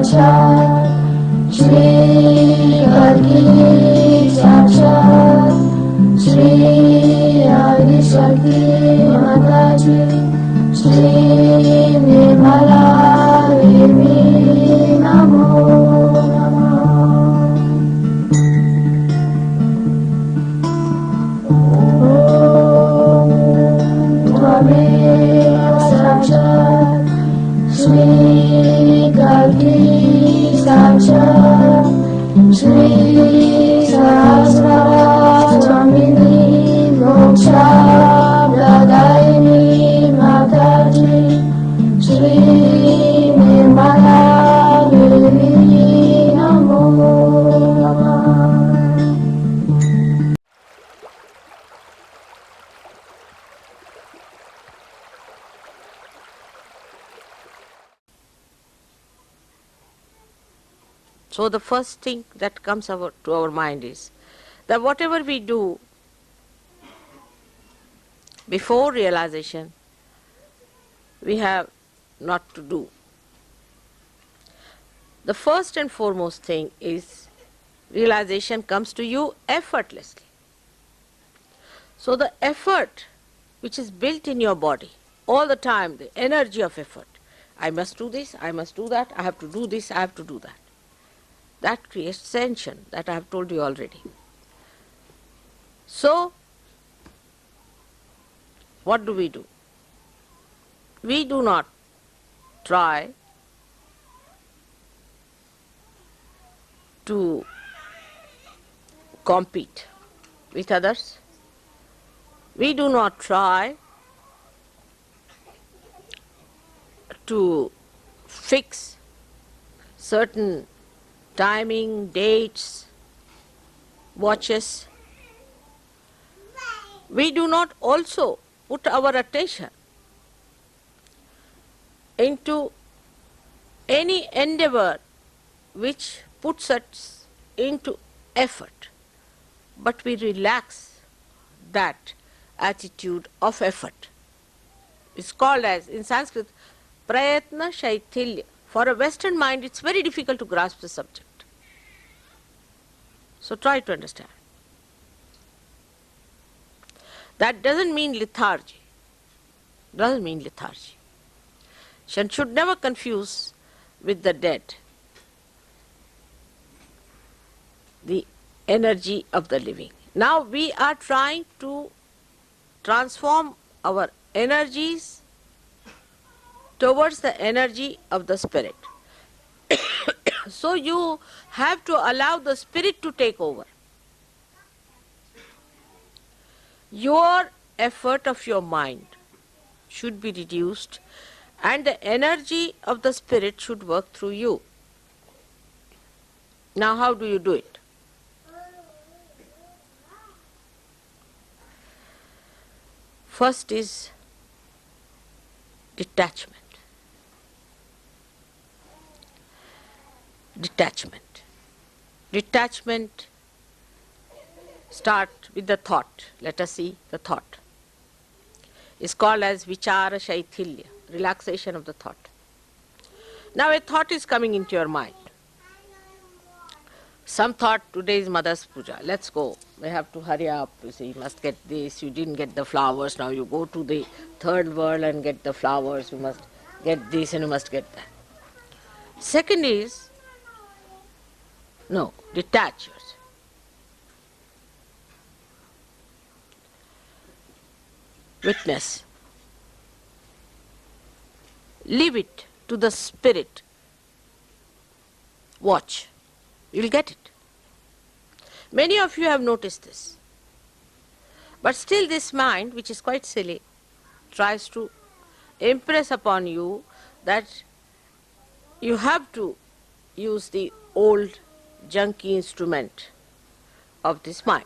साक्षात् श्री कल्की साक्षात् श्री आदिशक्ति माताजी श्री निर्मला देवी नमो त्वमेव साक्षात् श्री कल्की साक्षात् श्री सहस्ररा स्वामिनी मोक्षप्रदायिनी माताजी श्री निर्मला देवी नमो नमः। So the first thing that comes to our mind is that whatever we do before realization, we have not to do. The first and foremost thing is realization comes to you effortlessly. So the effort which is built in your body all the time, the energy of effort, I must do this, I must do that, I have to do this, I have to do that. That creates tension, that I have told you already. So, what do? We do not try to compete with others. We do not try to fix certain timing, dates, watches. We do not also put our attention into any endeavor which puts us into effort, but we relax that attitude of effort. It's called as, in Sanskrit, prayatna shaitilya. For a Western mind, it's very difficult to grasp the subject. So try to understand. That doesn't mean lethargy. Doesn't mean lethargy. One should never confuse with the dead the energy of the living. Now we are trying to transform our energies towards the energy of the spirit. So you have to allow the spirit to take over. Your effort of your mind should be reduced and the energy of the spirit should work through you. Now how do you do it? First is detachment. Detachment. Detachment start with the thought. Let us see the thought. It's called as vichara shaithilya, relaxation of the thought. Now a thought is coming into your mind. Some thought, today is Mother's Puja, let's go. We have to hurry up, you see, you must get this, you didn't get the flowers, now you go to the third world and get the flowers, you must get this and you must get that. Second is, no, detach yourself. Witness. Leave it to the spirit. Watch. You'll get it. Many of you have noticed this. But still this mind, which is quite silly, tries to impress upon you that you have to use the old junky instrument of this mind.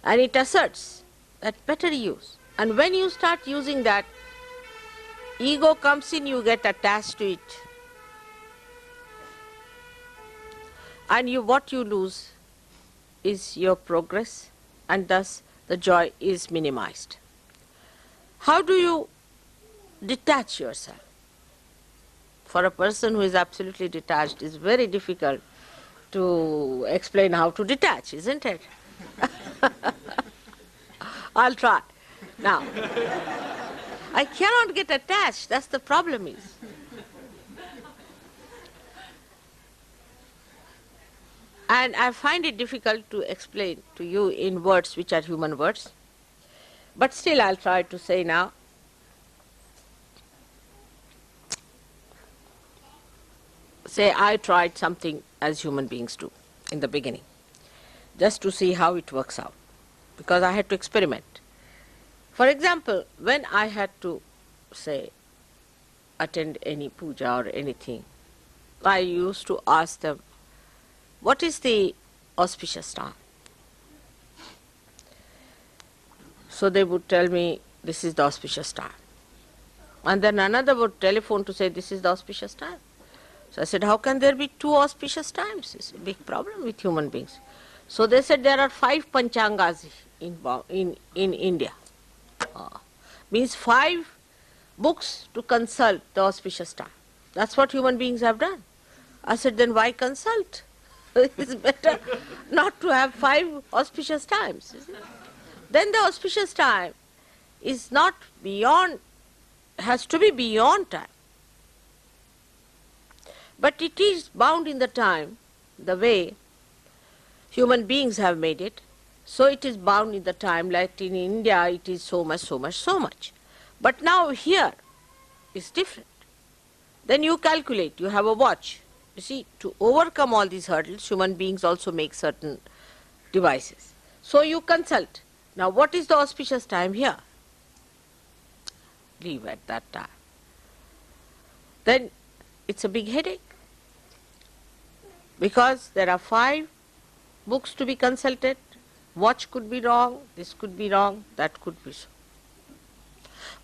And it asserts that better use. And when you start using that, ego comes in, you get attached to it. And what you lose is your progress, and thus the joy is minimized. How do you detach yourself? for a person who is absolutely detached, it's very difficult to explain how to detach, isn't it? I'll try. Now, I cannot get attached, that's the problem is. And I find it difficult to explain to you in words which are human words. But still I'll try to say now. Say I tried something as human beings do in the beginning, just to see how it works out, because I had to experiment. For example, when I had to, say, attend any puja or anything, I used to ask them, what is the auspicious time? So they would tell me, this is the auspicious time. And then another would telephone to say, this is the auspicious time. So I said, how can there be two auspicious times? It's a big problem with human beings. So they said there are 5 panchangas in India. Means 5 books to consult the auspicious time. That's what human beings have done. I said, then why consult? It's better not to have 5 auspicious times. Then the auspicious time is not beyond, has to be beyond time. But it is bound in the time, the way human beings have made it. So it is bound in the time, like in India it is so much, so much, so much. But now here it's different. Then you calculate, you have a watch. You see, to overcome all these hurdles, human beings also make certain devices. So you consult. Now what is the auspicious time here? Leave at that time. Then it's a big headache, because there are 5 books to be consulted. Watch could be wrong, this could be wrong, that could be so.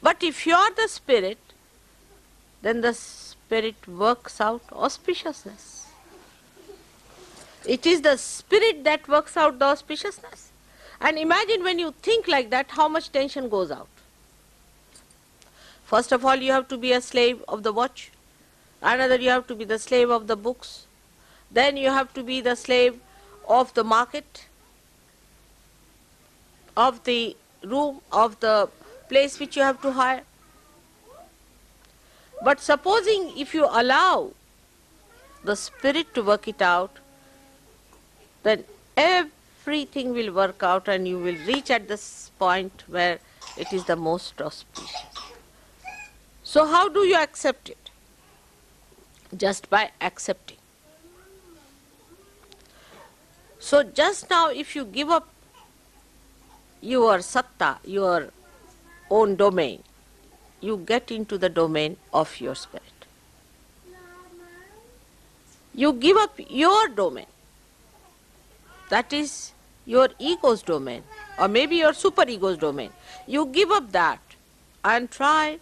But if you are the spirit, then the spirit works out auspiciousness. It is the spirit that works out the auspiciousness. And imagine when you think like that, how much tension goes out. First of all, you have to be a slave of the watch. Another, you have to be the slave of the books. Then you have to be the slave of the market, of the room, of the place which you have to hire. But supposing if you allow the spirit to work it out, then everything will work out and you will reach at this point where it is the most auspicious. So how do you accept it? Just by accepting. So just now if you give up your satta, your own domain, you get into the domain of your spirit. You give up your domain, that is your ego's domain, or maybe your superego's domain. You give up that and try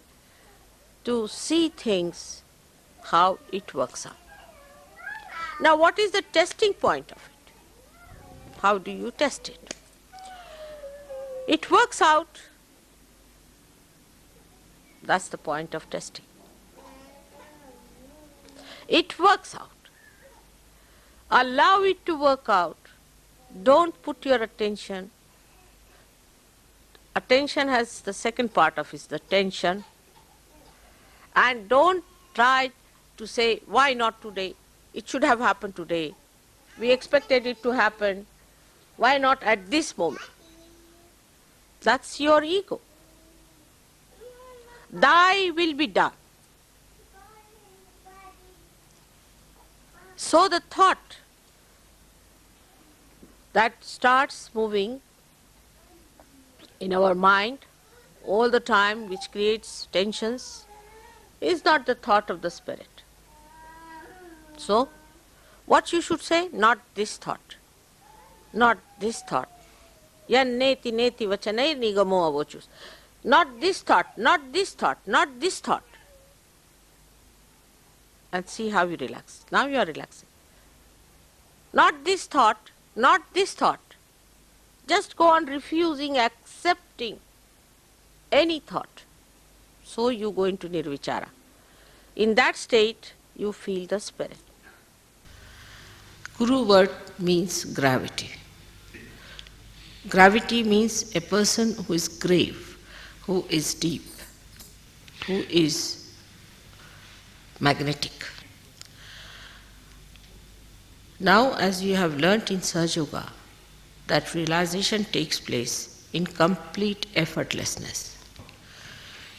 to see things how it works out. Now what is the testing point of it? How do you test it? It works out. That's the point of testing. It works out. Allow it to work out. Don't put your attention. Attention has the second part of it, the tension. And don't try to say, why not today? It should have happened today. We expected it to happen. Why not at this moment? That's your ego. Thy will be done. So the thought that starts moving in our mind all the time, which creates tensions, is not the thought of the spirit. So, what you should say? Not this thought. Not this thought. Yan neti neti vachanai nigamo avochus. Not this thought, not this thought, not this thought. And see how you relax. Now you are relaxing. Not this thought, not this thought. Just go on refusing, accepting any thought. So you go into nirvichara. In that state, you feel the spirit. Guru word means gravity. Gravity means a person who is grave, who is deep, who is magnetic. Now, as you have learnt in Sahaja Yoga, that realization takes place in complete effortlessness.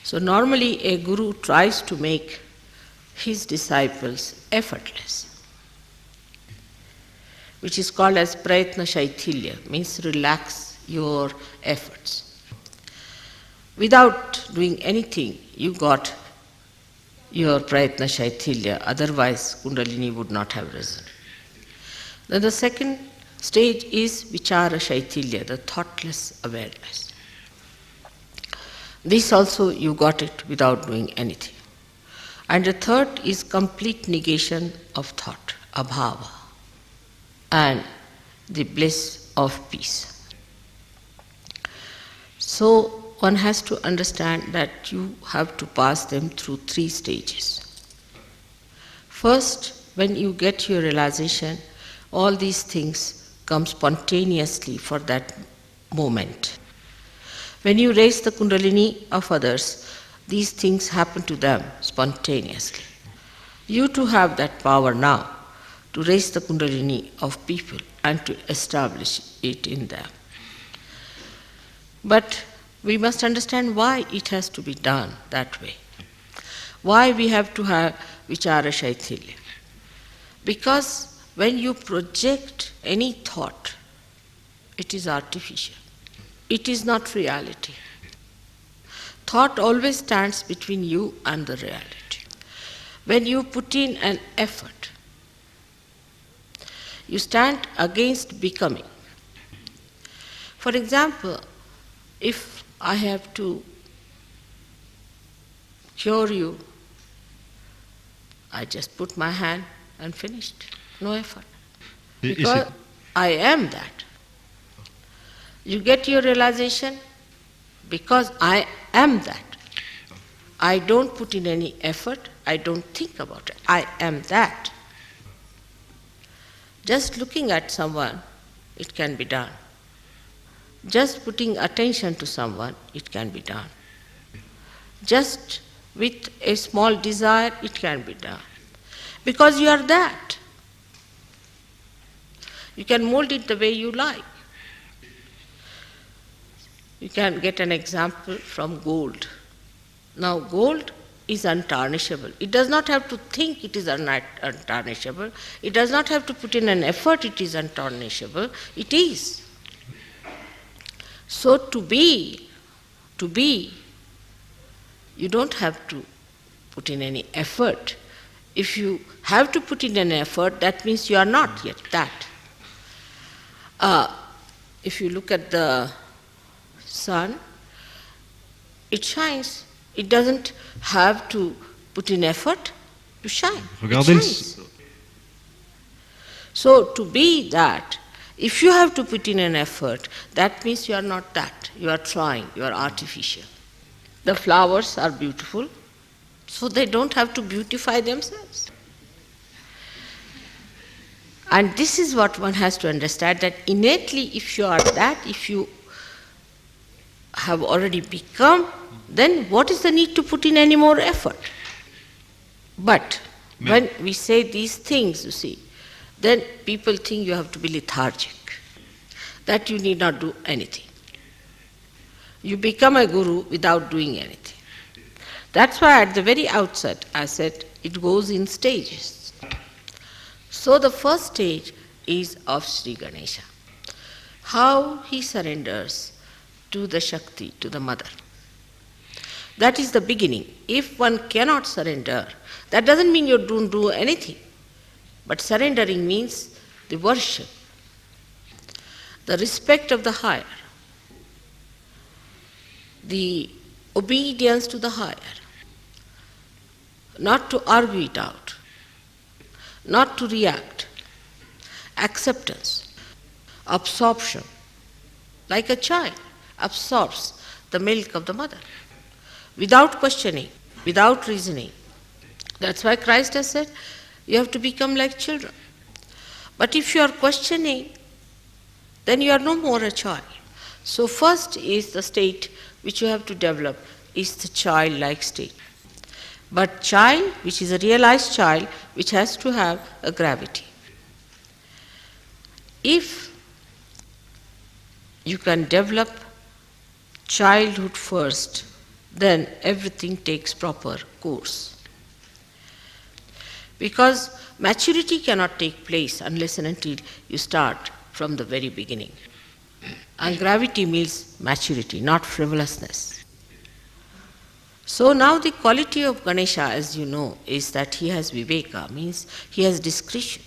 So normally a guru tries to make his disciples effortless, which is called as prayatna shaithilya, means relax your efforts. Without doing anything, you got your prayatna shaithilya, otherwise kundalini would not have risen. Then the second stage is vichara shaithilya, the thoughtless awareness. This also you got it without doing anything. And the third is complete negation of thought, abhava, and the bliss of peace. So one has to understand that you have to pass them through 3 stages. First, when you get your realization, all these things come spontaneously for that moment. When you raise the kundalini of others, these things happen to them spontaneously. You too have that power now to raise the kundalini of people and to establish it in them. But we must understand why it has to be done that way. Why we have to have vichara shaithilya. Because when you project any thought, it is artificial. It is not reality. Thought always stands between you and the reality. When you put in an effort, you stand against becoming. For example, if I have to cure you, I just put my hand and finished. No effort. Because I am that. You get your realization because I am that. I don't put in any effort, I don't think about it. I am that. Just looking at someone, it can be done. Just putting attention to someone, it can be done. Just with a small desire, it can be done. Because you are that. You can mold it the way you like. You can get an example from gold. Now, gold is untarnishable. It does not have to think it is untarnishable. It does not have to put in an effort it is untarnishable. It is. So to be, you don't have to put in any effort. If you have to put in an effort, that means you are not yet that. If you look at the sun, it shines. It doesn't have to put in effort to shine. It shines. So to be that, if you have to put in an effort, that means you are not that. You are trying, you are artificial. The flowers are beautiful, so they don't have to beautify themselves. And this is what one has to understand, that innately if you are that, if you have already become, then what is the need to put in any more effort? But when we say these things, you see, then people think you have to be lethargic, that you need not do anything. You become a guru without doing anything. That's why at the very outset I said it goes in stages. So the first stage is of Sri Ganesha. How he surrenders to the Shakti, to the mother. That is the beginning. If one cannot surrender, that doesn't mean you don't do anything. But surrendering means the worship, the respect of the higher, the obedience to the higher, not to argue it out, not to react, acceptance, absorption, like a child absorbs the milk of the mother, without questioning, without reasoning. That's why Christ has said, you have to become like children. But if you are questioning, then you are no more a child. So first is the state which you have to develop, is the childlike state. But child, which is a realized child, which has to have a gravity. If you can develop childhood first, then everything takes proper course. Because maturity cannot take place unless and until you start from the very beginning. And gravity means maturity, not frivolousness. So now the quality of Ganesha, as you know, is that he has viveka, means he has discretion.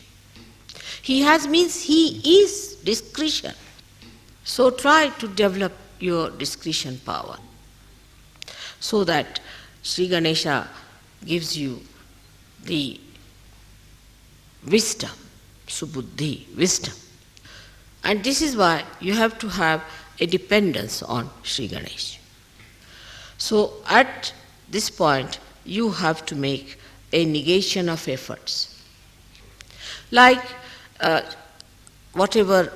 He has means he is discretion. So try to develop your discretion power so that Sri Ganesha gives you the wisdom, subuddhi, wisdom. And this is why you have to have a dependence on Sri Ganesh. So at this point, you have to make a negation of efforts. Like whatever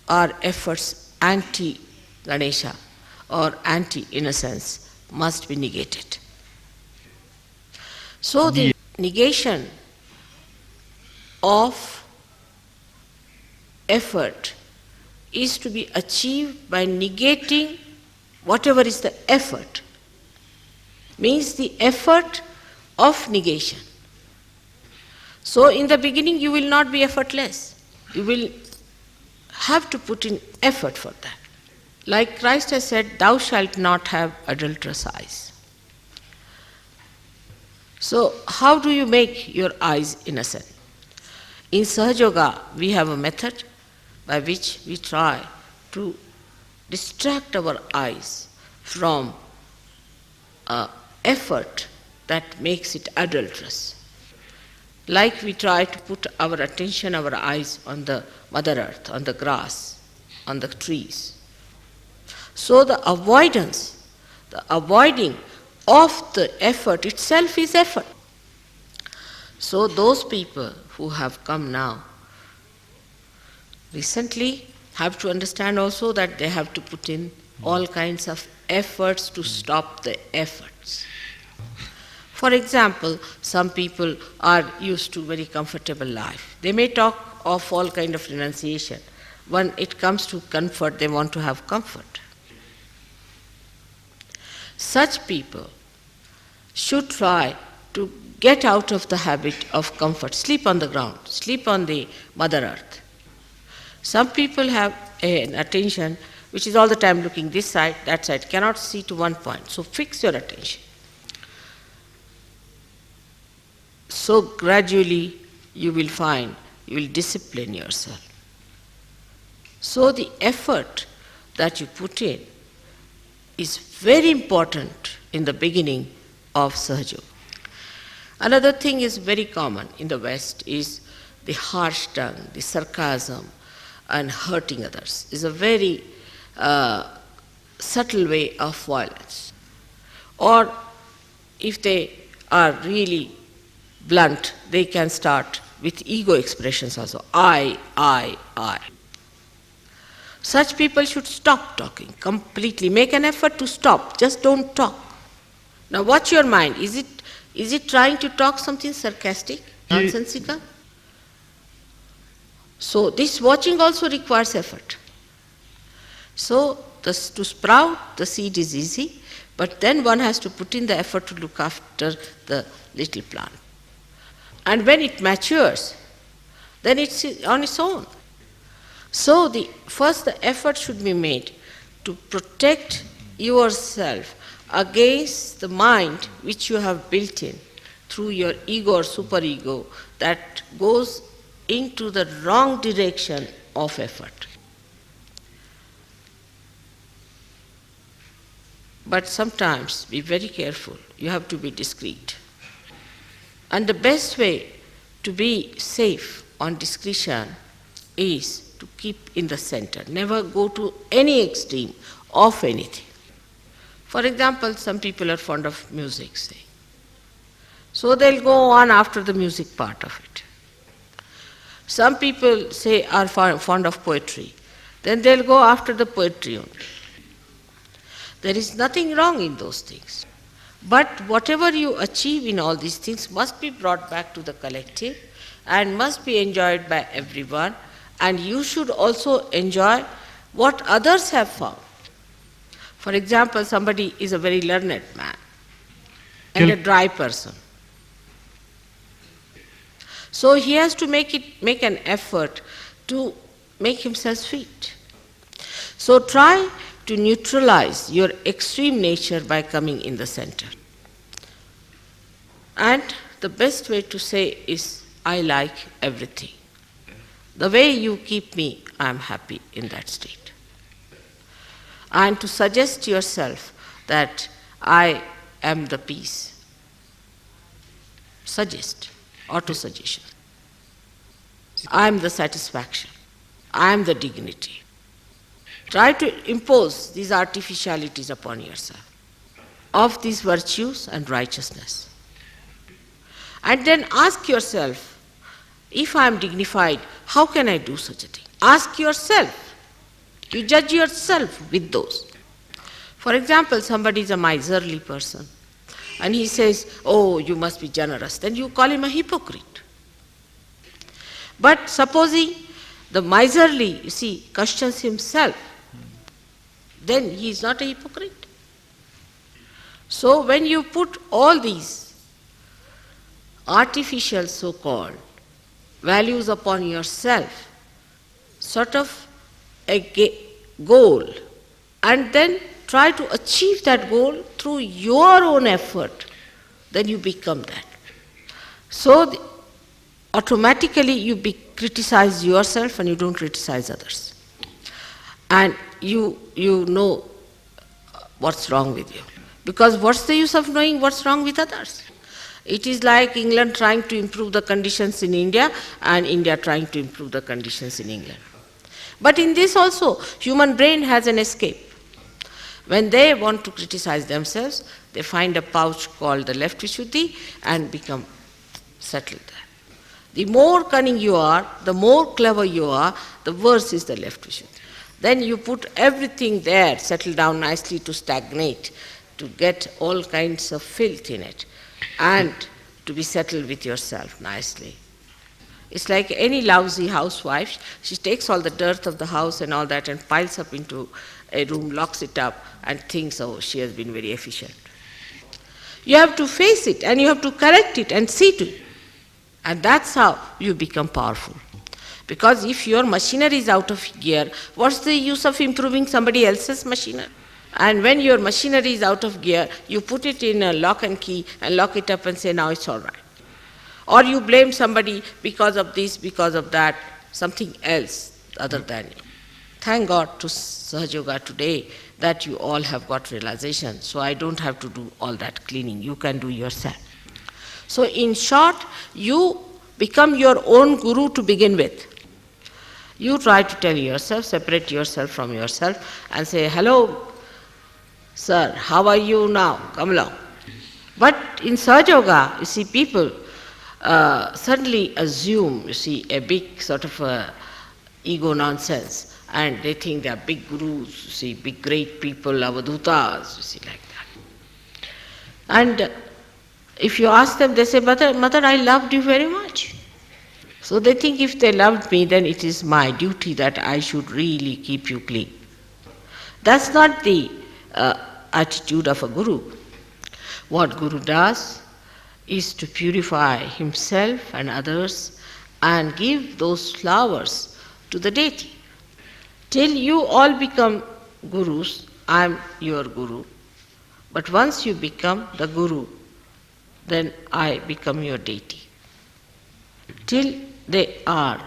are efforts anti-Ganesha or anti-innocence must be negated. So the negation of effort is to be achieved by negating whatever is the effort. Means the effort of negation. So in the beginning you will not be effortless. You will have to put in effort for that. Like Christ has said, thou shalt not have adulterous eyes. So how do you make your eyes innocent? In Sahaja Yoga, we have a method by which we try to distract our eyes from effort that makes it adulterous. Like we try to put our attention, our eyes on the Mother Earth, on the grass, on the trees. So the avoiding of the effort itself is effort. So those people who have come now recently have to understand also that they have to put in all kinds of efforts to stop the efforts. For example, some people are used to very comfortable life. They may talk of all kind of renunciation. When it comes to comfort, they want to have comfort. Such people should try to get out of the habit of comfort. Sleep on the ground, sleep on the Mother Earth. Some people have an attention which is all the time looking this side, that side, cannot see to one point. So fix your attention. So gradually you will find, you will discipline yourself. So the effort that you put in is very important in the beginning of Sahaja Yoga. Another thing is very common in the West is the harsh tongue, the sarcasm and hurting others is a very subtle way of violence. Or if they are really blunt, they can start with ego expressions also. I. Such people should stop talking completely. Make an effort to stop. Just don't talk. Now watch your mind. Is it trying to talk something sarcastic, nonsensical? So this watching also requires effort. So to sprout the seed is easy, but then one has to put in the effort to look after the little plant. And when it matures, then it's on its own. So first the effort should be made to protect yourself against the mind which you have built in through your ego or superego that goes into the wrong direction of effort. But sometimes be very careful. You have to be discreet. And the best way to be safe on discretion is to keep in the center. Never go to any extreme of anything. For example, some people are fond of music, say. So they'll go on after the music part of it. Some people say are fond of poetry. Then they'll go after the poetry only. There is nothing wrong in those things. But whatever you achieve in all these things must be brought back to the collective and must be enjoyed by everyone, and you should also enjoy what others have found. For example, somebody is a very learned man and a dry person. So he has to make an effort to make himself sweet. So try to neutralize your extreme nature by coming in the center. And the best way to say is, I like everything. The way you keep me, I am happy in that state. And to suggest yourself that I am the peace. Suggest, auto-suggestion. I am the satisfaction. I am the dignity. Try to impose these artificialities upon yourself of these virtues and righteousness. And then ask yourself, if I am dignified, how can I do such a thing? Ask yourself. You judge yourself with those. For example, somebody is a miserly person and he says, oh, you must be generous. Then you call him a hypocrite. But supposing the miserly, you see, questions himself, then he is not a hypocrite. So when you put all these artificial so-called values upon yourself, sort of a goal, and then try to achieve that goal through your own effort, then you become that. So automatically you criticize yourself and you don't criticize others. And you know what's wrong with you. Because what's the use of knowing what's wrong with others? It is like England trying to improve the conditions in India and India trying to improve the conditions in England. But in this also, human brain has an escape. When they want to criticize themselves, they find a pouch called the left Vishuddhi and become settled there. The more cunning you are, the more clever you are, the worse is the left Vishuddhi. Then you put everything there, settle down nicely to stagnate, to get all kinds of filth in it, and to be settled with yourself nicely. It's like any lousy housewife, she takes all the dirt of the house and all that and piles up into a room, locks it up, and thinks, oh, she has been very efficient. You have to face it and you have to correct it and see to it. And that's how you become powerful. Because if your machinery is out of gear, what's the use of improving somebody else's machinery? And when your machinery is out of gear, you put it in a lock and key and lock it up and say, now it's all right. Or you blame somebody because of this, because of that, something else other than you. Thank God to Sahaja Yoga today that you all have got realization, so I don't have to do all that cleaning. You can do yourself. So in short, you become your own guru to begin with. You try to tell yourself, separate yourself from yourself and say, hello, sir, how are you now? Come along. But in Sahaja Yoga, you see, people suddenly assume, you see, a big sort of ego nonsense, and they think they are big gurus, you see, big great people, avadutas, you see, like that. And if you ask them, they say, Mother, I loved you very much. So they think if they loved me, then it is my duty that I should really keep you clean. That's not the attitude of a guru. What guru does is to purify himself and others and give those flowers to the deity. Till you all become gurus, I am your guru. But once you become the guru, then I become your deity. Till they are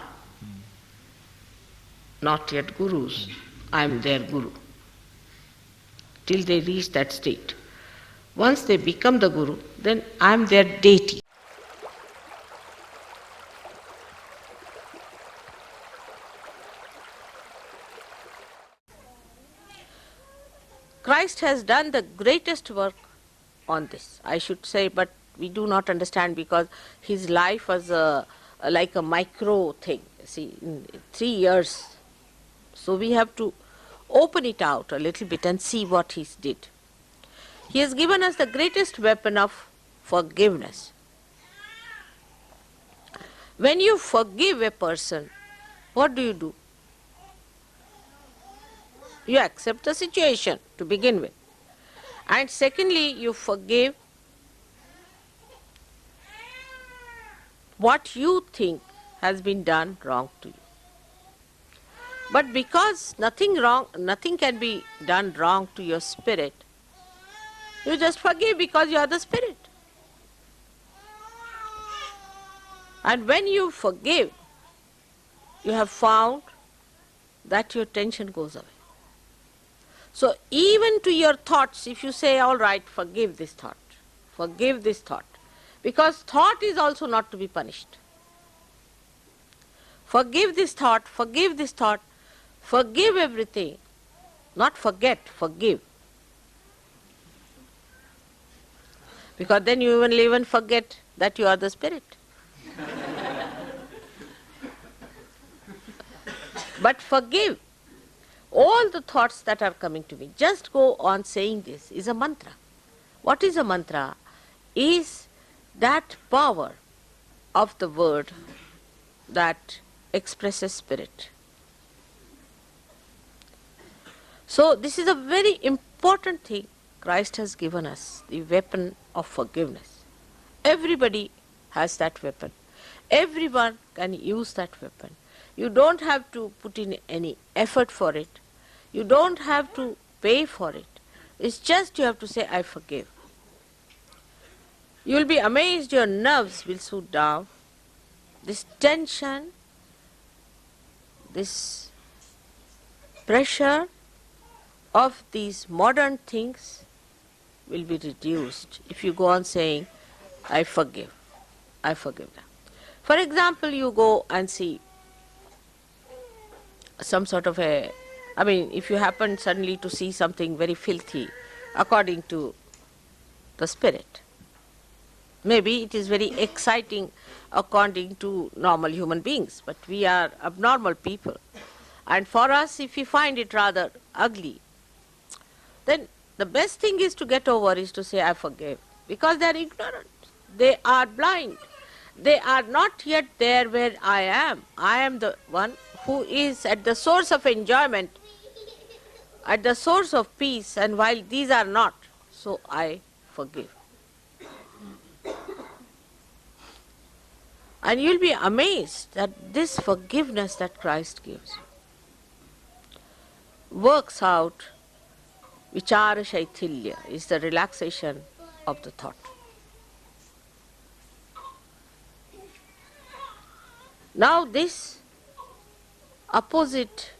not yet gurus, I am their guru. Till they reach that state. Once they become the guru, then I am their deity. Christ has done the greatest work on this, I should say, but we do not understand because his life was like a micro thing. See, in 3 years. So we have to open it out a little bit and see what he did. He has given us the greatest weapon of forgiveness. When you forgive a person, what do? You accept the situation to begin with. And secondly, you forgive what you think has been done wrong to you. But because nothing can be done wrong to your spirit, you just forgive because you are the spirit. And when you forgive, you have found that your tension goes away. So even to your thoughts, if you say, all right, forgive this thought, because thought is also not to be punished. Forgive this thought, forgive everything, not forget, forgive. Because then you will even forget that you are the spirit. But forgive all the thoughts that are coming to me. Just go on saying this is a mantra. What is a mantra? Is that power of the word that expresses spirit. So this is a very important thing Christ has given us, the weapon of forgiveness. Everybody has that weapon. Everyone can use that weapon. You don't have to put in any effort for it. You don't have to pay for it. It's just you have to say, I forgive. You will be amazed, your nerves will soothe down. This tension, this pressure of these modern things will be reduced if you go on saying, I forgive them. For example, you go and see some sort of if you happen suddenly to see something very filthy according to the spirit. Maybe it is very exciting according to normal human beings, but we are abnormal people. And for us, if we find it rather ugly, then the best thing is to get over is to say, I forgive. Because they are ignorant. They are blind. They are not yet there where I am. I am the one who is at the source of enjoyment, at the source of peace, and while these are not, so I forgive. And you'll be amazed that this forgiveness that Christ gives works out. Vichara Shaithilya is the relaxation of the thought. Now this opposite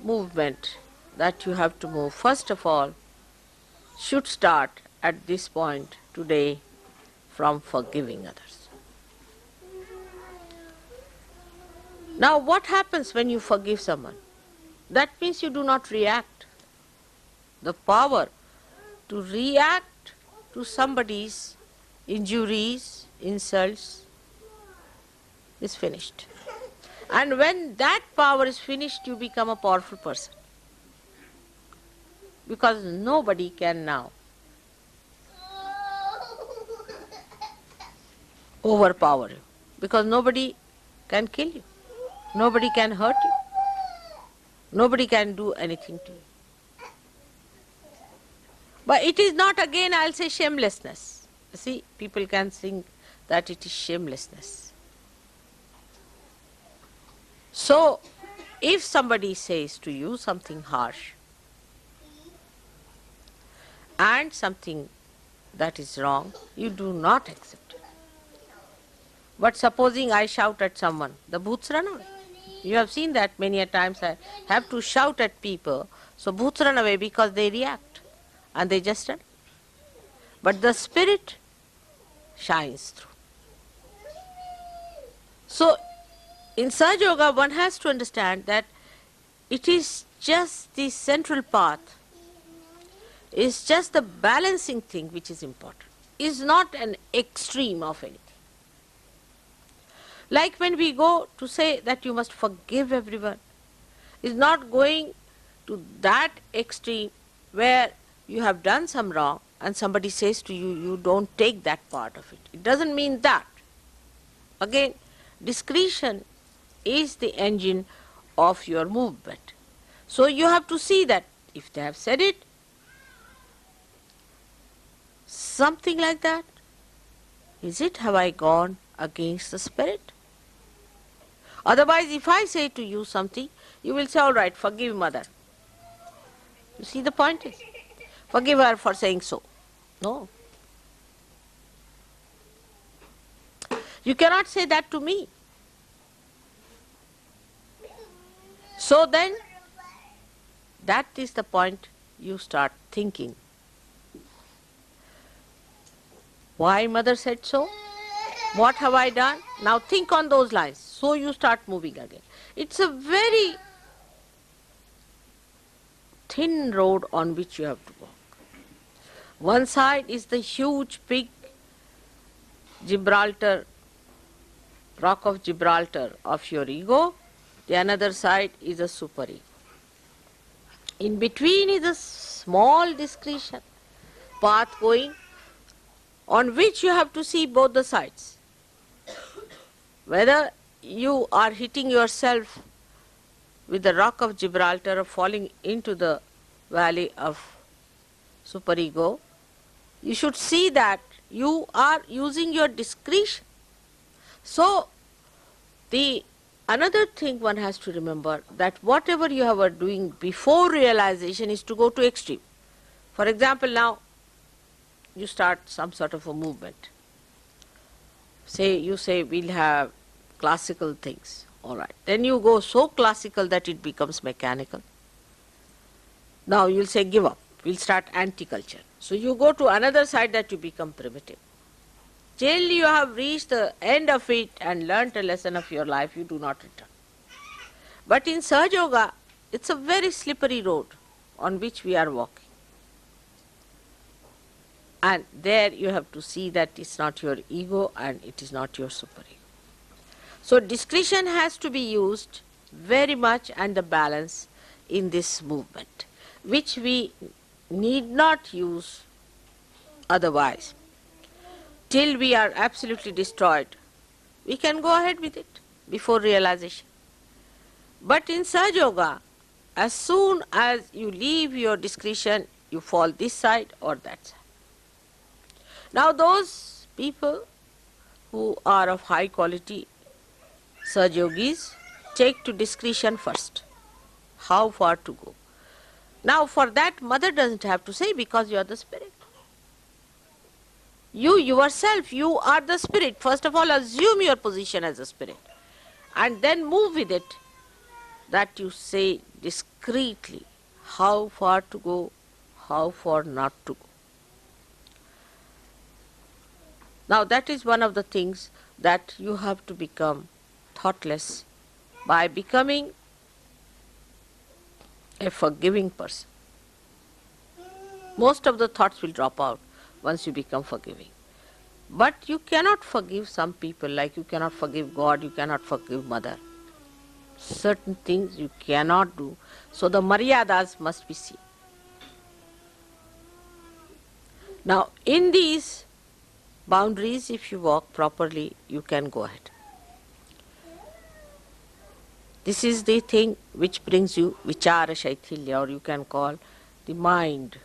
movement that you have to move, first of all, should start at this point today from forgiving others. Now what happens when you forgive someone? That means you do not react. The power to react to somebody's injuries, insults is finished. And when that power is finished, you become a powerful person. Because nobody can now overpower you. Because nobody can kill you. Nobody can hurt you. Nobody can do anything to you. But it is not, again, I'll say, shamelessness. See, people can think that it is shamelessness. So, if somebody says to you something harsh and something that is wrong, you do not accept it. But supposing I shout at someone, the bhoots run away. You have seen that many a times. I have to shout at people, so bhoots run away because they react. And they just run. But the spirit shines through. So, in Sahaja Yoga, one has to understand that it is just the central path, it's just the balancing thing which is important. is not an extreme of anything. Like when we go to say that you must forgive everyone, is not going to that extreme where you have done some wrong and somebody says to you, you don't take that part of it. It doesn't mean that. Again, discretion is the engine of your movement. So you have to see that if they have said it, something like that, is it, have I gone against the spirit? Otherwise, if I say to you something, you will say, all right, forgive mother. You see the point is, forgive her for saying so. No. You cannot say that to me. So then, that is the point you start thinking. Why mother said so? What have I done? Now think on those lines. So you start moving again. It's a very thin road on which you have to walk. One side is the huge big Gibraltar, rock of Gibraltar of your ego. The another side is a superego. In between is a small discretion path going on which you have to see both the sides. Whether you are hitting yourself with the rock of Gibraltar or falling into the valley of superego, you should see that you are using your discretion. So, the another thing one has to remember, that whatever you were doing before realization is to go to extreme. For example, now you start some sort of a movement. You say we'll have classical things. All right. Then you go so classical that it becomes mechanical. Now you'll say give up. We'll start anti-culture. So you go to another side that you become primitive. Till you have reached the end of it and learnt a lesson of your life, you do not return. But in Sahaja Yoga, it's a very slippery road on which we are walking. And there you have to see that it's not your ego and it is not your superego. So discretion has to be used very much, and the balance in this movement, which we need not use otherwise. Till we are absolutely destroyed, we can go ahead with it before realization. But in Sahaja Yoga, as soon as you leave your discretion, you fall this side or that side. Now those people who are of high quality Sahaja Yogis take to discretion first. How far to go? Now for that, mother doesn't have to say, because you are the spirit. You yourself, you are the spirit. First of all, assume your position as a spirit and then move with it, that you say discreetly how far to go, how far not to go. Now that is one of the things that you have to become thoughtless by becoming a forgiving person. Most of the thoughts will drop out once you become forgiving. But you cannot forgive some people, like you cannot forgive God, you cannot forgive mother. Certain things you cannot do. So the maryadas must be seen. Now in these boundaries, if you walk properly, you can go ahead. This is the thing which brings you vichara shaithilya, or you can call the mind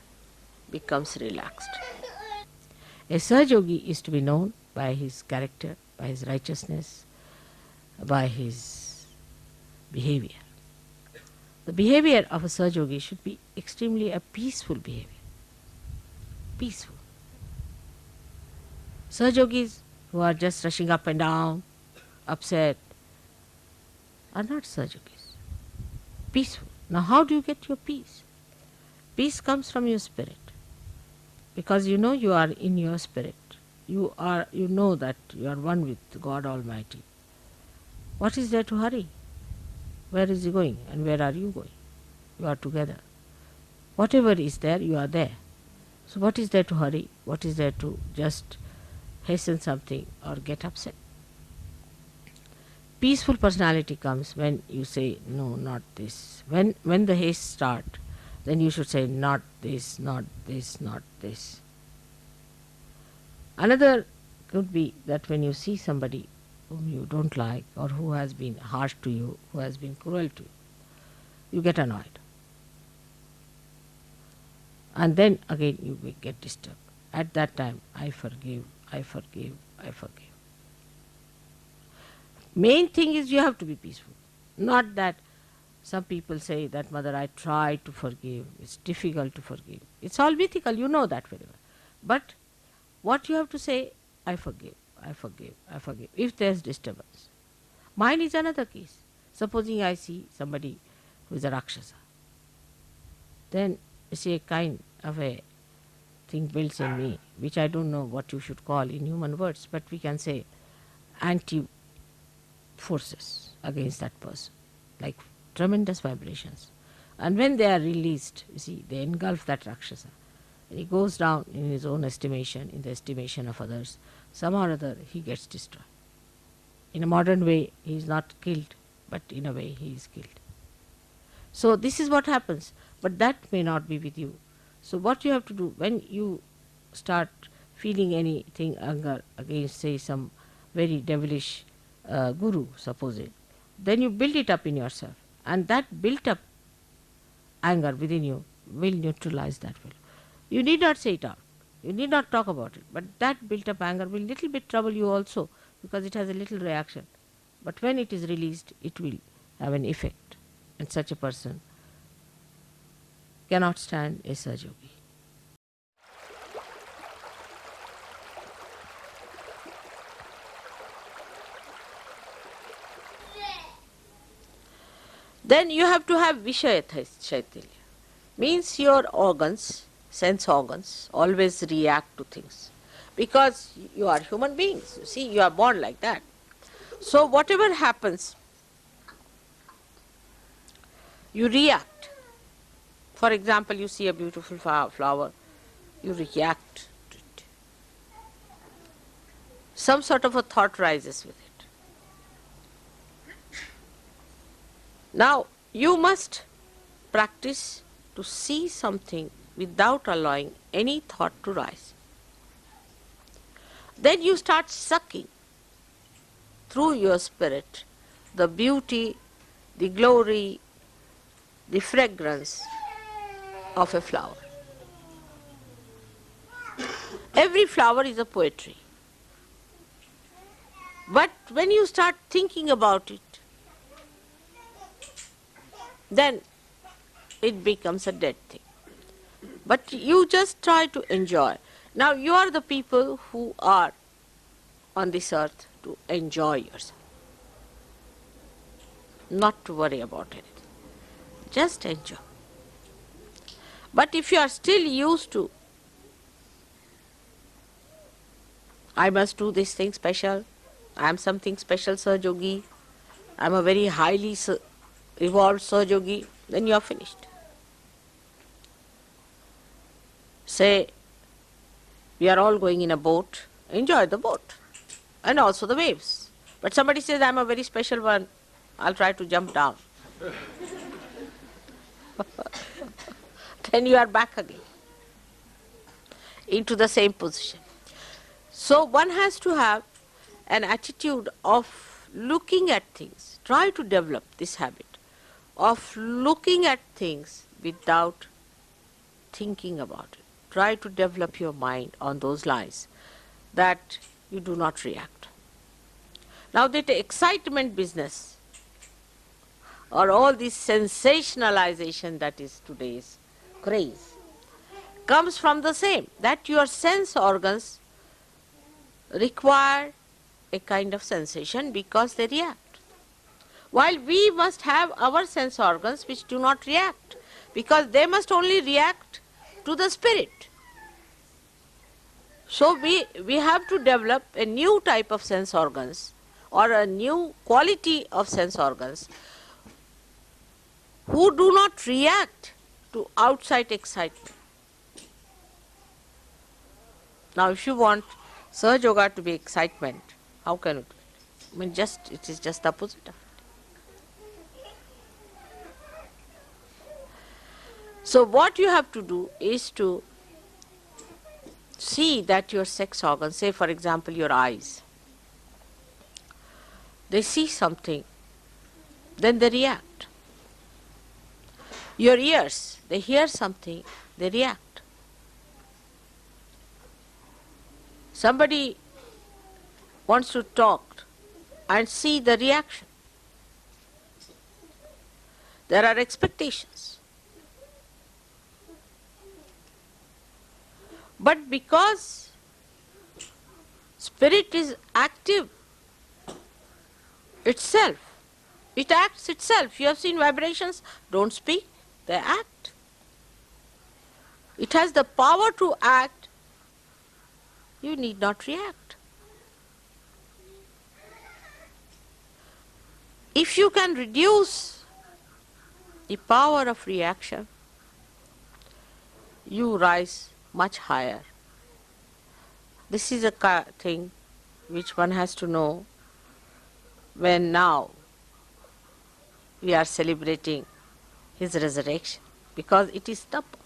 becomes relaxed. A Sahaja Yogi is to be known by his character, by his righteousness, by his behavior. The behavior of a Sahaja Yogi should be extremely a peaceful behavior. Peaceful. Sahaja Yogis who are just rushing up and down, upset, are not Sahaja Yogis. Peaceful. Now how do you get your peace? Peace comes from your spirit. Because you know you are in your spirit. You know that you are one with God Almighty. What is there to hurry? Where is he going and where are you going? You are together. Whatever is there, you are there. So what is there to hurry? What is there to just hasten something or get upset? Peaceful personality comes when you say, no, not this. When the haste start, then you should say, not this, not this, not this. Another could be that when you see somebody whom you don't like or who has been harsh to you, who has been cruel to you, you get annoyed. And then again you will get disturbed. At that time, I forgive, I forgive, I forgive. Main thing is you have to be peaceful. Not that some people say that, Mother, I try to forgive, it's difficult to forgive. It's all mythical, you know that very well. But what you have to say, I forgive, I forgive, I forgive, if there's disturbance. Mine is another case. Supposing I see somebody who is a Rakshasa, then you see a kind of a thing builds in me, which I don't know what you should call in human words, but we can say anti-forces against that person, like tremendous vibrations. And when they are released, you see, they engulf that Rakshasa. And he goes down in his own estimation, in the estimation of others. Somehow or other, he gets destroyed. In a modern way, he is not killed, but in a way, he is killed. So this is what happens, but that may not be with you. So what you have to do, when you start feeling anything, anger against, say, some very devilish guru, supposing, then you build it up in yourself, and that built up anger within you will neutralize that will. You need not say it out, you need not talk about it, but that built up anger will little bit trouble you also, because it has a little reaction. But when it is released, it will have an effect, and such a person cannot stand a Sahaja Yogi. Then you have to have Vishaya Chaitanya. Means your organs, sense organs, always react to things. Because you are human beings, you see, you are born like that. So whatever happens, you react. For example, you see a beautiful flower, you react to it. Some sort of a thought rises with it. Now, you must practice to see something without allowing any thought to rise. Then you start sucking through your spirit the beauty, the glory, the fragrance of a flower. Every flower is a poetry. But when you start thinking about it, then it becomes a dead thing. But you just try to enjoy. Now you are the people who are on this earth to enjoy yourself. Not to worry about anything. Just enjoy. But if you are still used to, I must do this thing special, I am something special Sahaja Yogi, I am a very highly evolved Sahaja Yogi, then you are finished. Say, we are all going in a boat, enjoy the boat and also the waves. But somebody says, I am a very special one, I'll try to jump down. Then you are back again into the same position. So one has to have an attitude of looking at things. Try to develop this habit of looking at things without thinking about it. Try to develop your mind on those lines that you do not react. Now that excitement business or all this sensationalization that is today's craze comes from the same, that your sense organs require a kind of sensation because they react. While we must have our sense organs which do not react, because they must only react to the spirit. So we have to develop a new type of sense organs or a new quality of sense organs who do not react to outside excitement. Now if you want Sahaja Yoga to be excitement, how can it be? I mean, it is just the opposite of it. So what you have to do is to see that your sex organs, say for example your eyes, they see something, then they react. Your ears, they hear something, they react. Somebody wants to talk and see the reaction. There are expectations. But because spirit is active itself, it acts itself. You have seen vibrations, don't speak, they act. It has the power to act, you need not react. If you can reduce the power of reaction, you rise much higher. This is a thing which one has to know when now we are celebrating his resurrection, because it is tapa.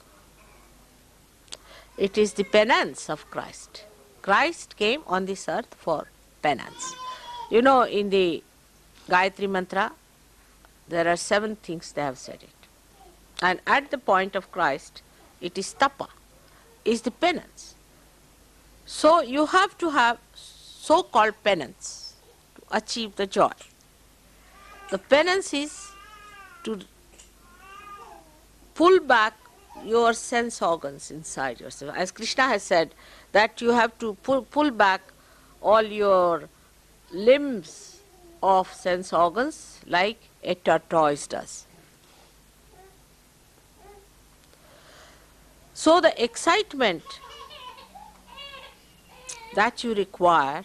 It is the penance of Christ. Christ came on this earth for penance. You know, in the Gayatri Mantra, there are 7 things they have said it. And at the point of Christ, it is tapa, is the penance. So you have to have so-called penance to achieve the joy. The penance is to pull back your sense organs inside yourself. As Krishna has said, that you have to pull back all your limbs of sense organs like a tortoise does. So the excitement that you require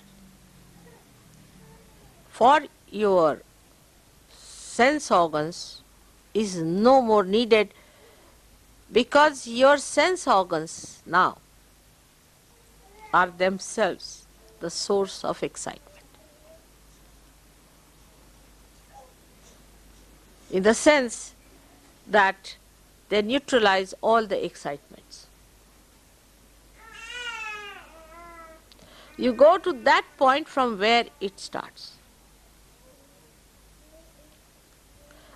for your sense organs is no more needed, because your sense organs now are themselves the source of excitement. In the sense that they neutralize all the excitements. You go to that point from where it starts.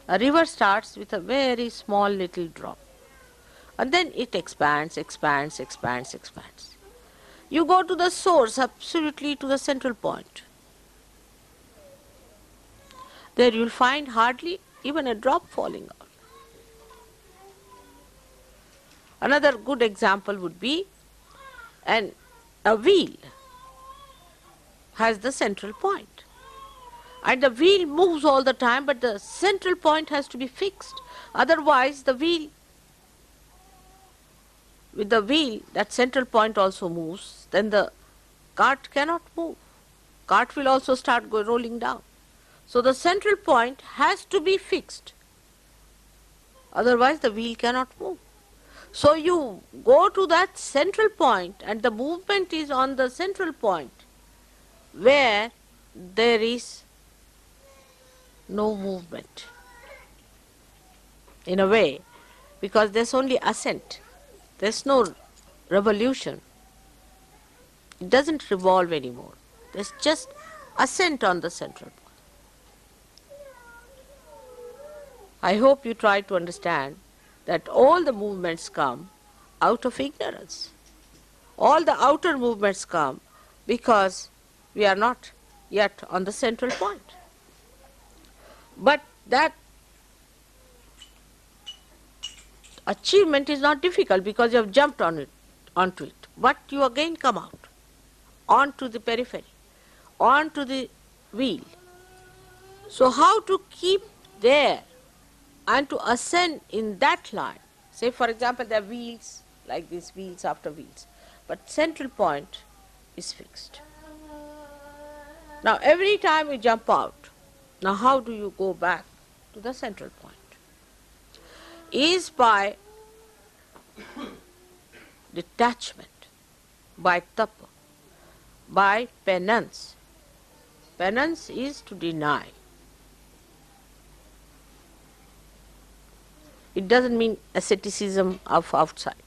A river starts with a very small little drop, and then it expands, expands, expands, expands. You go to the source, absolutely to the central point. There you will find hardly even a drop falling out. Another good example would be a wheel has the central point. And the wheel moves all the time, but the central point has to be fixed. Otherwise, with the wheel, that central point also moves, then the cart cannot move. Cart will also start rolling down. So the central point has to be fixed. Otherwise, the wheel cannot move. So you go to that central point, and the movement is on the central point where there is no movement, in a way, because there's only ascent. There's no revolution. It doesn't revolve anymore. There's just ascent on the central point. I hope you try to understand that all the movements come out of ignorance. All the outer movements come because we are not yet on the central point. But that achievement is not difficult because you have jumped onto it. But you again come out onto the periphery, onto the wheel. So how to keep there and to ascend in that line? Say for example there are wheels, like these wheels after wheels, but central point is fixed. Now every time you jump out, now how do you go back to the central point? Is by detachment. by tapa, by penance. Penance is to deny. It doesn't mean asceticism of outside,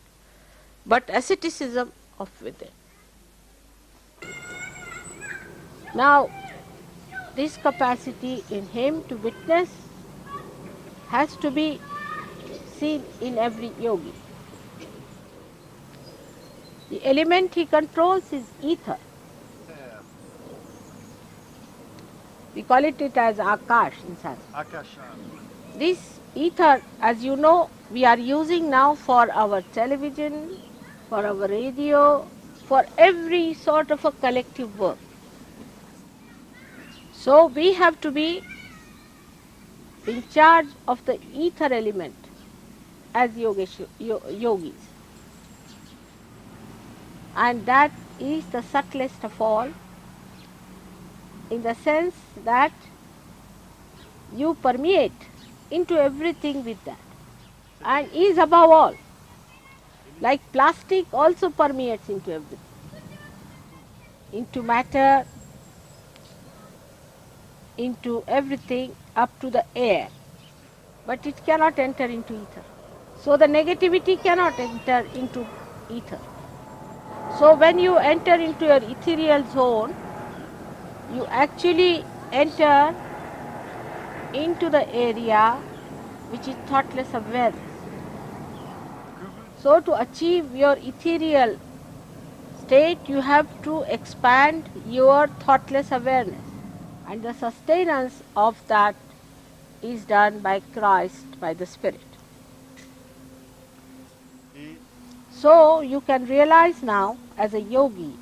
but asceticism of within. Now, this capacity in him to witness has to be seen in every yogi. The element he controls is ether. We call it as Akash in Sanskrit. This ether, as you know, we are using now for our television, for our radio, for every sort of a collective work. So we have to be in charge of the ether element as yogis. And that is the subtlest of all, in the sense that you permeate into everything with that, and is above all. Like plastic also permeates into everything, into matter, into everything up to the air, but it cannot enter into ether. So the negativity cannot enter into ether. So when you enter into your ethereal zone, you actually enter into the area which is thoughtless awareness. So to achieve your ethereal state, you have to expand your thoughtless awareness, and the sustenance of that is done by Christ, by the Spirit. So you can realize now, as a yogi,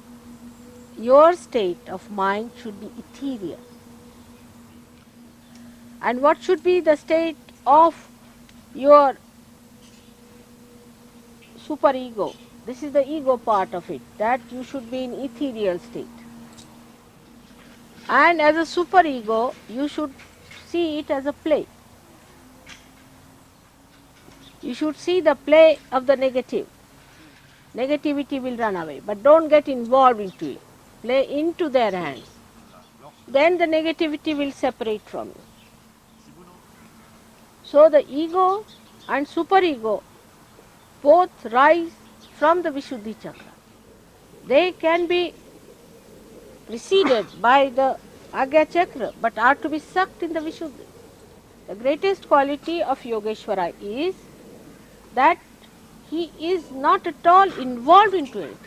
your state of mind should be ethereal. And what should be the state of your superego? This is the ego part of it, that you should be in ethereal state. And as a superego, you should see it as a play. You should see the play of the negative. Negativity will run away, but don't get involved into it. Play into their hands. Then the negativity will separate from you. So the ego and superego both rise from the Vishuddhi chakra. They can be preceded by the Agya chakra, but are to be sucked in the Vishuddhi. The greatest quality of Yogeshwara is that he is not at all involved into it.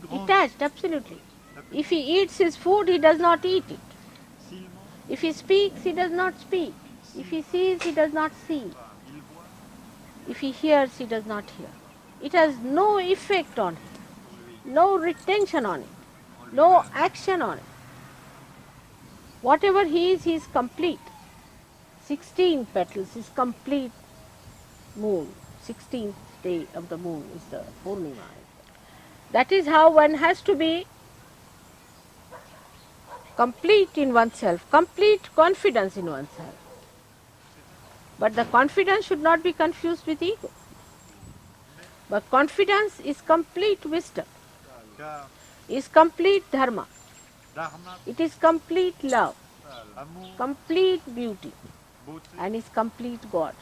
Detached, absolutely. If he eats his food, he does not eat it. If he speaks, he does not speak. If he sees, he does not see. If he hears, he does not hear. It has no effect on him, no retention on it, no action on it. Whatever he is complete. 16 petals is complete moon. 16th day of the moon is the Purnima. That is how one has to be complete in oneself, complete confidence in oneself. But the confidence should not be confused with ego. But confidence is complete wisdom, is complete dharma, it is complete love, complete beauty, and is complete God.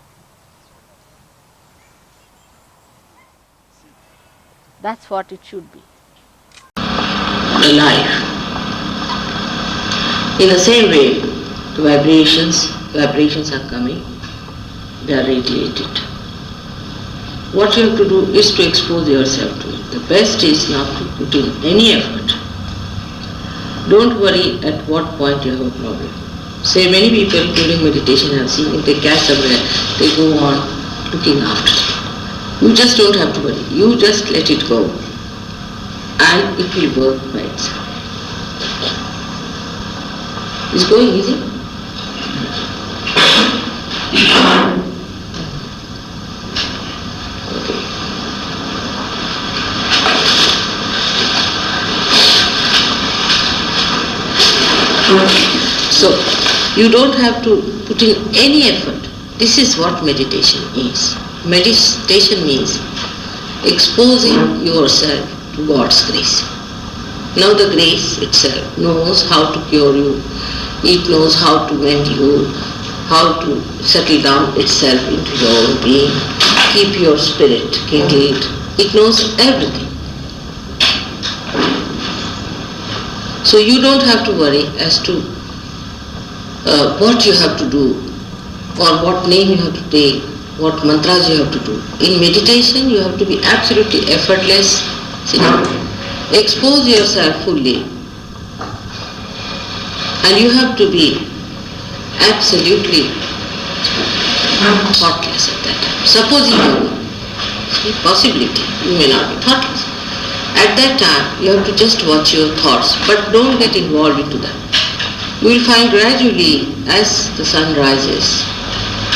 That's what it should be. The life. In the same way, the vibrations are coming, they are radiated. What you have to do is to expose yourself to it. The best is not to put in any effort. Don't worry at what point you have a problem. Say many people during meditation have seen, if they catch somewhere, they go on looking after it. You just don't have to worry. You just let it go. And it will work by itself. It's going easy? Okay. So, you don't have to put in any effort. This is what meditation is. Meditation means exposing yourself to to God's grace. Now the grace itself knows how to cure you, it knows how to mend you, how to settle down itself into your own being, keep your spirit kindled. It knows everything. So you don't have to worry as to what you have to do or what name you have to take, what mantras you have to do. In meditation you have to be absolutely effortless. See, expose yourself fully and you have to be absolutely thoughtless at that time. Supposing you possibility, you may not be thoughtless. At that time you have to just watch your thoughts, but don't get involved into them. You will find gradually as the sun rises,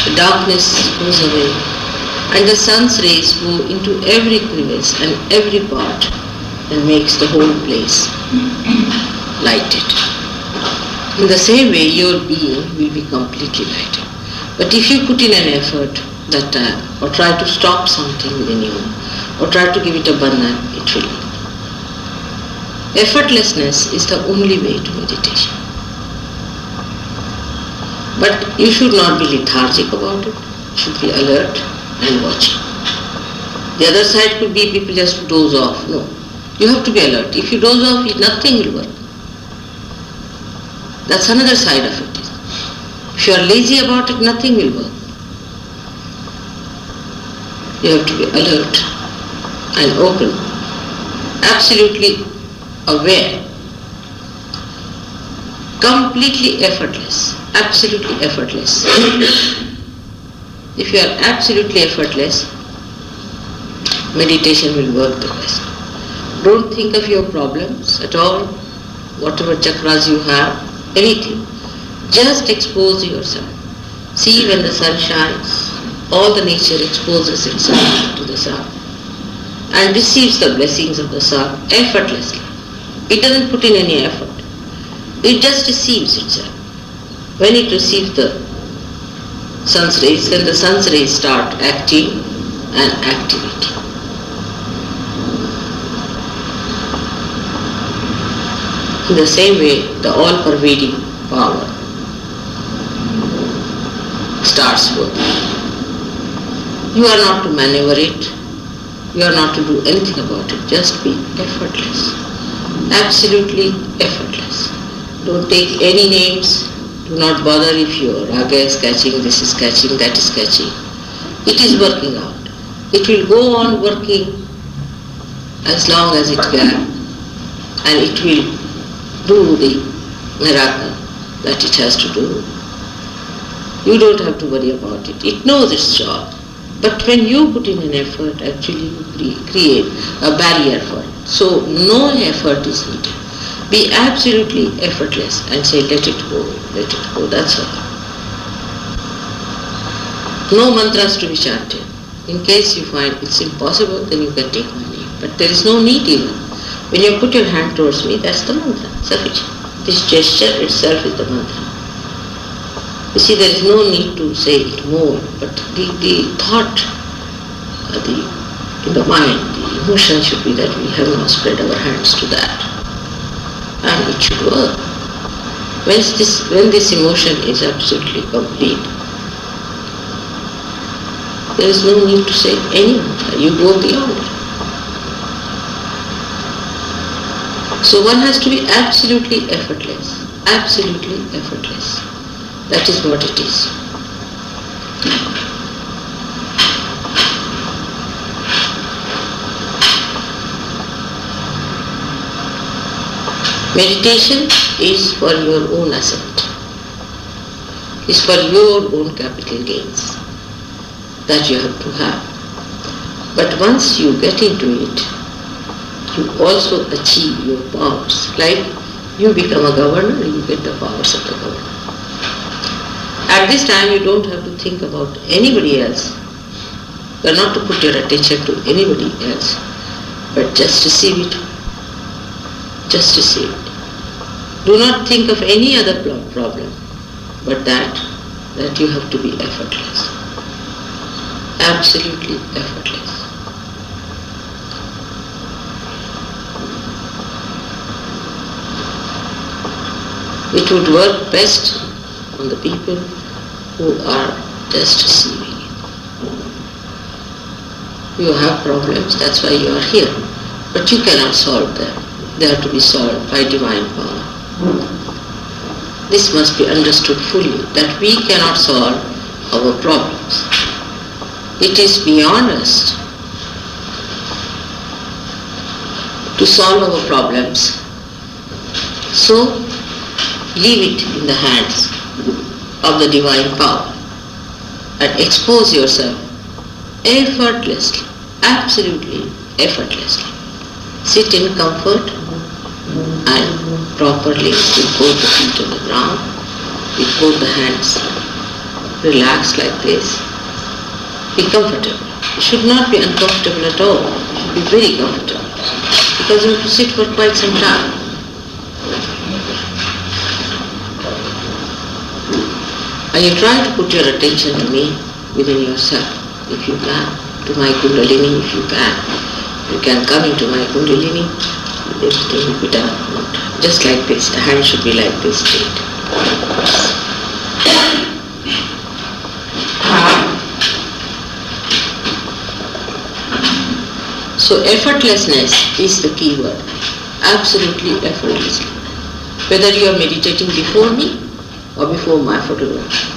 the darkness goes away and the sun's rays go into every crevice and every part and makes the whole place lighted. In the same way your being will be completely lighted. But if you put in an effort that time or try to stop something within you or try to give it a bandhan, it will not. Effortlessness is the only way to meditation. But you should not be lethargic about it. You should be alert and watching. The other side could be people just doze off. No. You have to be alert. If you doze off, nothing will work. That's another side of it. If you are lazy about it, nothing will work. You have to be alert and open, absolutely aware, completely effortless, absolutely effortless. If you are absolutely effortless, meditation will work the best. Don't think of your problems at all, whatever chakras you have, anything. Just expose yourself. See, when the sun shines, all the nature exposes itself to the sun and receives the blessings of the sun effortlessly. It doesn't put in any effort. It just receives itself. When it receives the sun's rays, then the sun's rays start acting and activating. In the same way, the all-pervading power starts working. You are not to maneuver it. You are not to do anything about it. Just be effortless. Absolutely effortless. Don't take any names. Do not bother if your raga is catching, this is catching, that is catching. It is working out. It will go on working as long as it can, and it will do the miracle that it has to do. You don't have to worry about it. It knows its job. But when you put in an effort, actually you create a barrier for it. So no effort is needed. Be absolutely effortless and say, let it go, that's all. No mantras to be chanted. In case you find it's impossible, then you can take my name. But there is no need even. When you put your hand towards me, that's the mantra, sufficient. This gesture itself is the mantra. You see, there is no need to say it more, but the thought, in the mind, the emotion should be that we have now spread our hands to that. And it should work. When this emotion is absolutely complete, there is no need to say any mantra. You go beyond it. So one has to be absolutely effortless. Absolutely effortless. That is what it is. Meditation is for your own ascent. Is for your own capital gains that you have to have. But once you get into it, you also achieve your powers. Like you become a governor, you get the powers of the governor. At this time you don't have to think about anybody else. You are not to put your attention to anybody else, but just receive it. Just receive it. Do not think of any other problem, but that you have to be effortless. Absolutely effortless. It would work best on the people who are just receiving it. You have problems, that's why you are here. But you cannot solve them. They have to be solved by divine power. This must be understood fully, that we cannot solve our problems. It is beyond us to solve our problems. So, leave it in the hands of the divine power and expose yourself effortlessly, absolutely effortlessly. Sit in comfort and properly with both the feet on the ground, with both the hands. Relax like this. Be comfortable. You should not be uncomfortable at all. You should be very comfortable because you have to sit for quite some time. And you try to put your attention to me within yourself, if you can, to my Kundalini if you can. You can come into my Kundalini, everything will be done. Just like this, the hand should be like this straight. So effortlessness is the key word. Absolutely effortlessly. Whether you are meditating before me or before my photograph.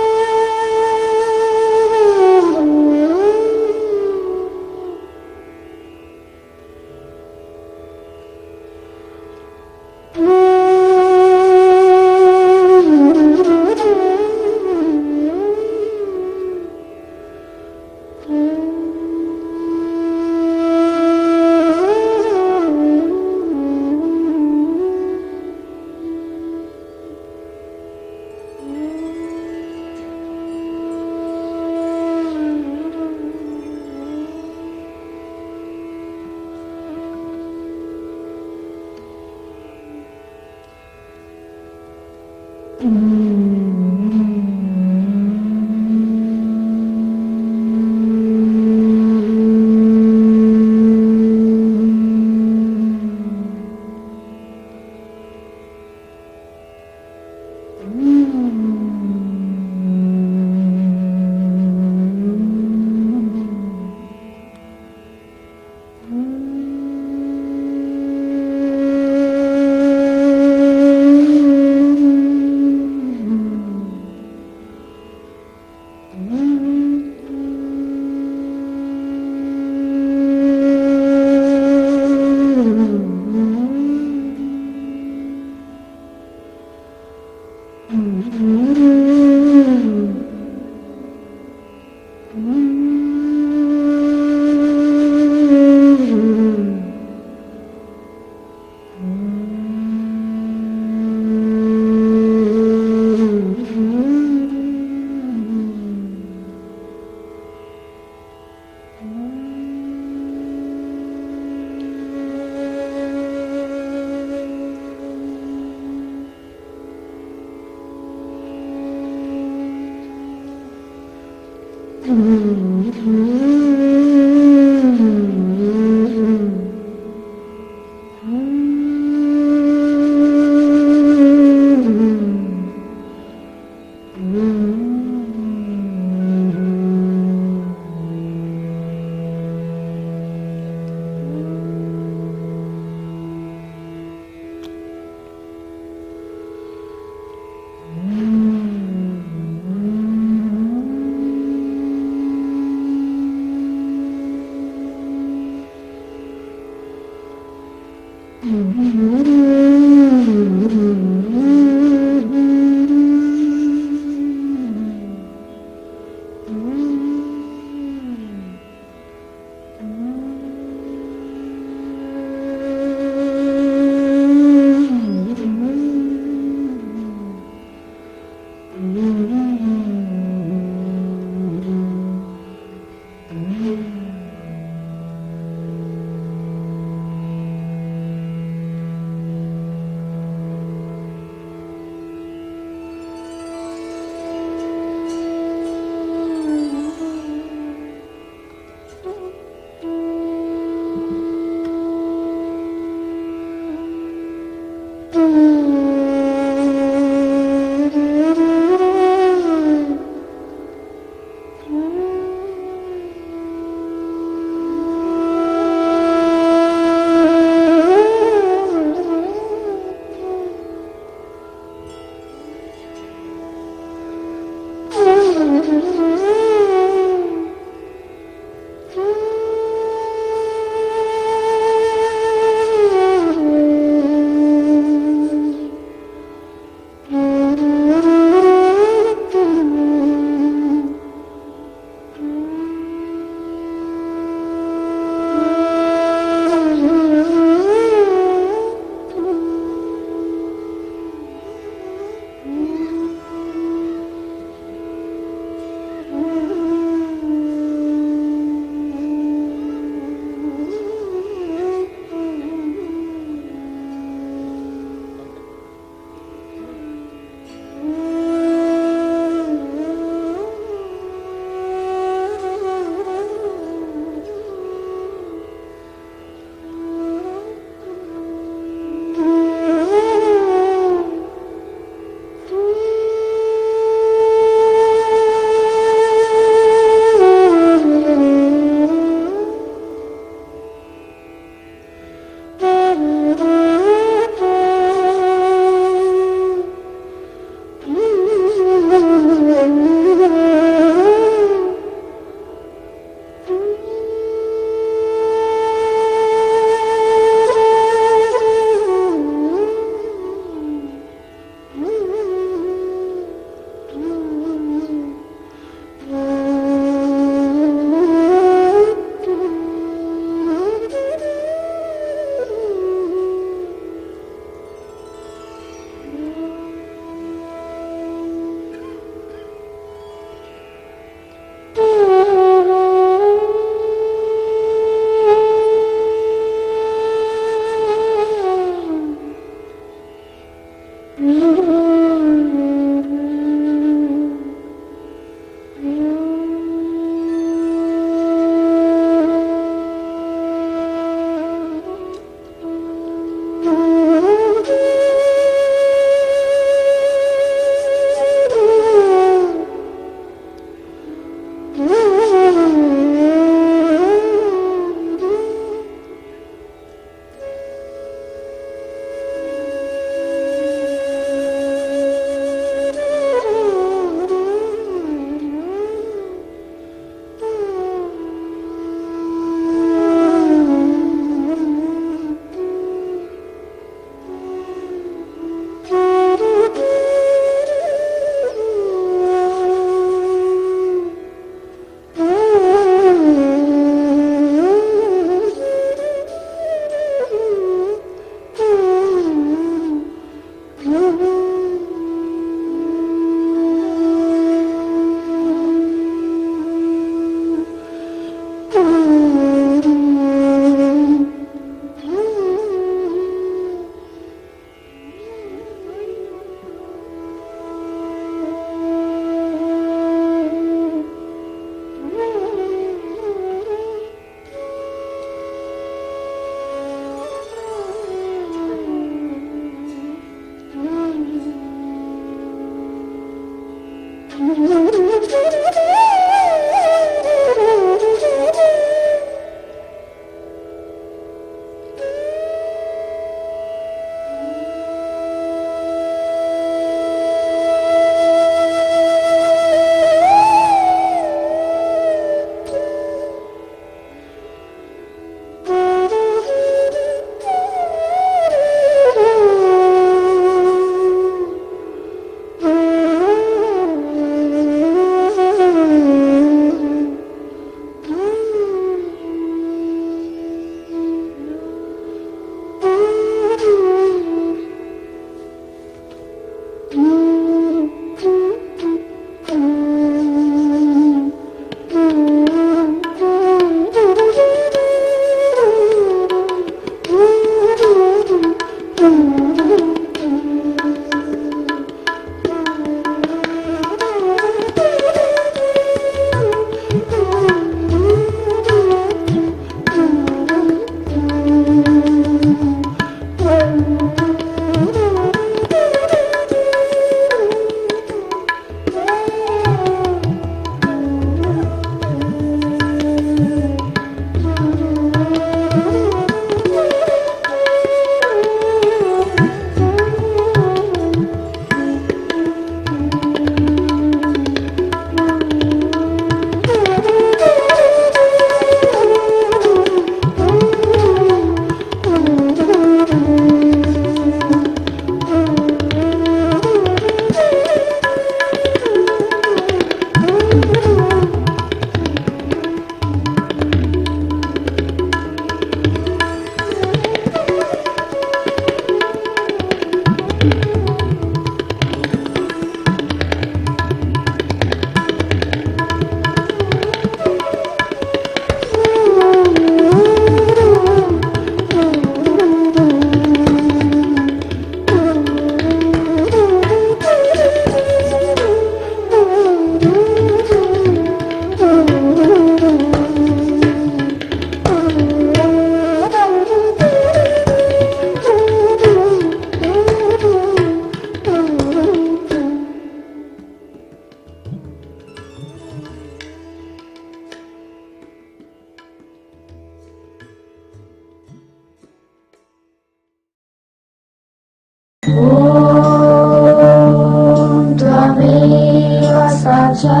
Om Tvameva Sacha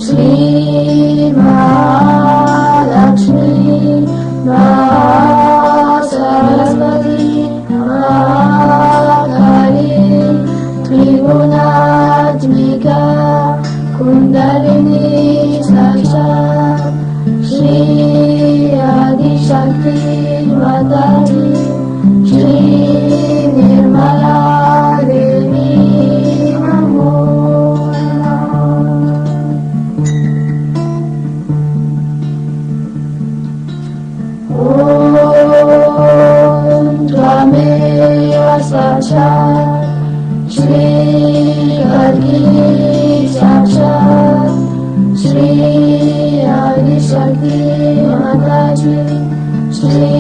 Shri Mahalakshmi Mahasaraswati Mahakali Trigunatmika Kundalini Sacha Shri Adi Shakti Mataji Shri Nirmala Devi Namo Om Tvameva Sacha Shri Adi Sakshat Shri Adi Shakti Mataji Shri